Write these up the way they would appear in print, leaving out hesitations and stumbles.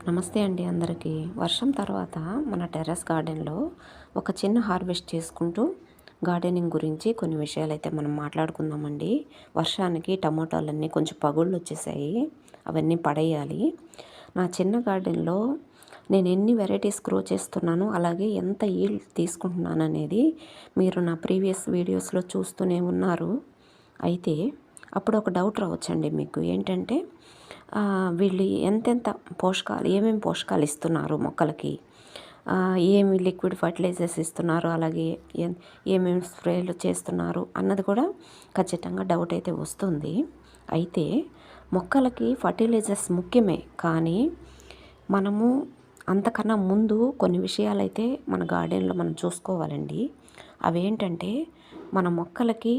నమస్తే అండి అందరికీ. వర్షం తర్వాత మన టెర్రస్ గార్డెన్లో ఒక చిన్న హార్వెస్ట్ చేసుకుంటూ గార్డెనింగ్ గురించి కొన్ని విషయాలైతే మనం మాట్లాడుకుందామండి. వర్షానికి టమోటాలన్నీ కొంచెం పగుళ్ళు వచ్చేసాయి, అవన్నీ పడేయాలి. నా చిన్న గార్డెన్లో నేను ఎన్ని వెరైటీస్ గ్రో చేస్తున్నాను, అలాగే ఎంత ఈల్డ్ తీసుకుంటున్నాను అనేది మీరు నా ప్రీవియస్ వీడియోస్లో చూస్తూనే ఉన్నారు. అయితే అప్పుడు ఒక డౌట్ రావచ్చండి మీకు, ఏంటంటే వీళ్ళు ఎంతెంత పోషకాలు, ఏమేమి పోషకాలు ఇస్తున్నారు మొక్కలకి, ఏమి లిక్విడ్ ఫర్టిలైజర్స్ ఇస్తున్నారు, అలాగే ఏమేమి స్ప్రేలు చేస్తున్నారు అన్నది కూడా ఖచ్చితంగా డౌట్ అయితే వస్తుంది. అయితే మొక్కలకి ఫర్టిలైజర్స్ ముఖ్యమే, కానీ మనము అంతకన్నా ముందు కొన్ని విషయాలైతే మన గార్డెన్లో మనం చూసుకోవాలండి. అవేంటంటే మన మొక్కలకి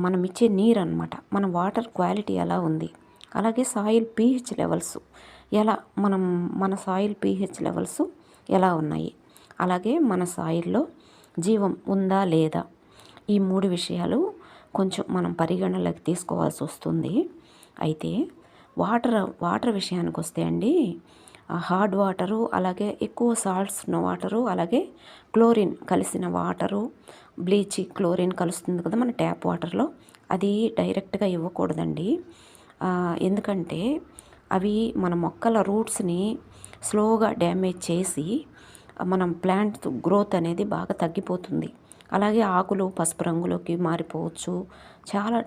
మనం ఇచ్చే నీరు అన్నమాట, మన వాటర్ క్వాలిటీ ఎలా ఉంది, అలాగే సాయిల్ పీహెచ్ లెవెల్స్ ఎలా, మన సాయిల్ పీహెచ్ లెవెల్స్ ఎలా ఉన్నాయి, అలాగే మన సాయిల్లో జీవం ఉందా లేదా, ఈ మూడు విషయాలు కొంచెం మనం పరిగణలోకి తీసుకోవాల్సి వస్తుంది. అయితే వాటర్ విషయానికి వస్తే అండి, హార్డ్ వాటరు, అలాగే ఎక్కువ సాల్ట్స్ ఉన్న వాటరు, అలాగే క్లోరిన్ కలిసిన వాటరు, క్లోరిన్ కలుస్తుంది కదా మన ట్యాప్ వాటర్లో, అది డైరెక్ట్గా ఇవ్వకూడదండి. ఎందుకంటే అవి మన మొక్కల రూట్స్ని స్లోగా డ్యామేజ్ చేసి మనం ప్లాంట్ గ్రోత్ అనేది బాగా తగ్గిపోతుంది. అలాగే ఆకులు పసుపు రంగులోకి మారిపోవచ్చు, చాలా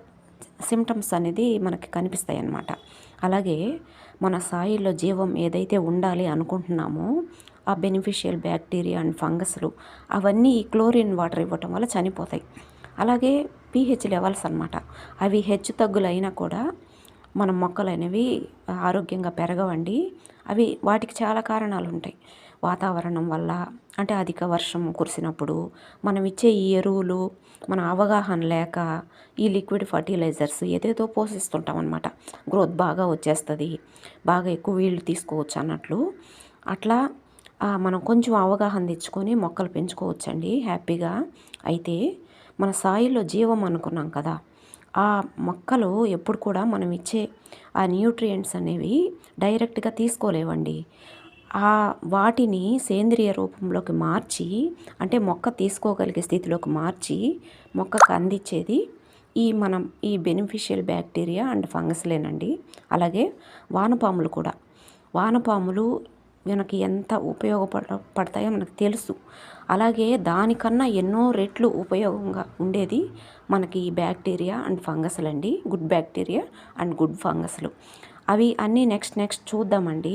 సిమ్టమ్స్ అనేది మనకి కనిపిస్తాయి అన్నమాట. అలాగే మన సాయిల్లో జీవం ఏదైతే ఉండాలి అనుకుంటున్నామో ఆ బెనిఫిషియల్ బ్యాక్టీరియా అండ్ ఫంగస్లు అవన్నీ ఈ క్లోరిన్ వాటర్ ఇవ్వటం వల్ల చనిపోతాయి. అలాగే పీహెచ్ లెవెల్స్ అన్నమాట, అవి హెచ్చు తగ్గులైనా కూడా మన మొక్కలు అనేవి ఆరోగ్యంగా పెరగవండి. వాటికి చాలా కారణాలు ఉంటాయి. వాతావరణం వల్ల, అంటే అధిక వర్షం కురిసినప్పుడు మనం ఇచ్చే ఈ ఎరువులు, మన అవగాహన లేక ఈ లిక్విడ్ ఫర్టిలైజర్స్ ఏదేదో పోషిస్తుంటాం అన్నమాట. గ్రోత్ బాగా వచ్చేస్తుంది, బాగా ఎక్కువ వీళ్ళు తీసుకోవచ్చు అన్నట్లు. అట్లా మనం కొంచెం అవగాహన తెచ్చుకొని మొక్కలు పెంచుకోవచ్చండి హ్యాపీగా. అయితే మన సాయిల్లో జీవం అనుకున్నాం కదా, ఆ మొక్కలు ఎప్పుడు కూడా మనం ఇచ్చే ఆ న్యూట్రియంట్స్ అనేవి డైరెక్ట్గా తీసుకోలేవండి. వాటిని సేంద్రియ రూపంలోకి మార్చి, అంటే మొక్క తీసుకోగలిగే స్థితిలోకి మార్చి మొక్కకు అందించేది ఈ బెనిఫిషియల్ బ్యాక్టీరియా అండ్ ఫంగస్లేనండి. అలాగే వానపాములు కూడా, వానపాములు మనకి ఎంత ఉపయోగపడతాయో మనకు తెలుసు. అలాగే దానికన్నా ఎన్నో రెట్లు ఉపయోగంగా ఉండేది మనకి ఈ బ్యాక్టీరియా అండ్ ఫంగస్లు అండి, గుడ్ బ్యాక్టీరియా అండ్ గుడ్ ఫంగస్లు. అవి అన్నీ నెక్స్ట్ చూద్దామండి.